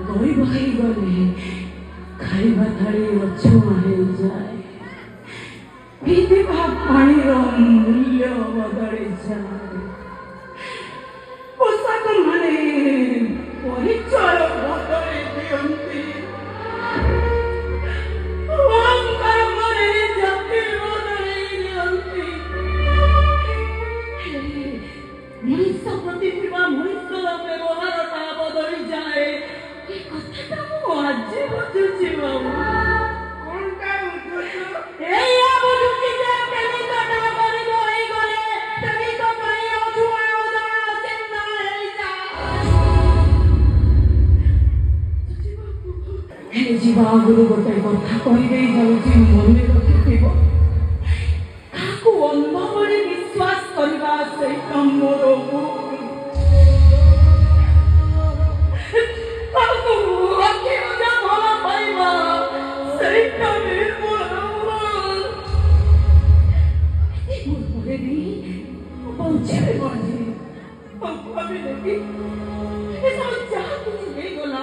ଗରିବ ହେଇଗଲେ ଖାଇବା ଥାଳି ଅଛୁଆଁ ହେଇଯାଏ, ପିଇବା ପାଣିର ମୂଲ୍ୟ ବଦଳିଯାଏ, ପୋଷାକ ମାନେ ପରିଚୟ ବଦଳି ଦିଅନ୍ତି, ଅହଙ୍କାର ମାନେ ଜାତି ବଦଳେଇ ଦିଅନ୍ତି। ମଣିଷ ପ୍ରତି ଥିବା ମଣିଷର ବ୍ୟବହାରଟା ବଦଳିଯାଏ। ଏ କଥାଟା ମୁଁ ଆଜି ବୁଝୁଛି ବାବୁ। କଣଟା ବୁଝୁଛୁ? ଏଇଆ ବୁଝୁଛି ଯେ ପ୍ରେମିକଟା ଗରିବ ହେଇଗଲେ ପ୍ରେମିକ ପାଇଁ ଅଛୁଆଁ ଅଜଣା ଅଚିହ୍ନା ହେଇଯାଏ। ହେଲେ ଯିବା ଆଗରୁ ଗୋଟେ କଥା କହିଦେଇ ଯାଉଛି, ମନେ ରଖିଥିବ। କାହାକୁ ଅନ୍ଧ ଭଳି ବିଶ୍ୱାସ କରିବା ସେଇଟା ମୋର ଭୁଲ। କାହାକୁ ଆଖି ବୁଜା ଭଲ ପାଇବା ସେଇଟା ବି ମୋର ଭୁଲ। ଏତେ ଭୁଲ ପରେ ବି ବଞ୍ଚିବି କଣ? ଭାବିଲେ କି ଏସବୁ ଯାହା କିଛି ହେଇଗଲା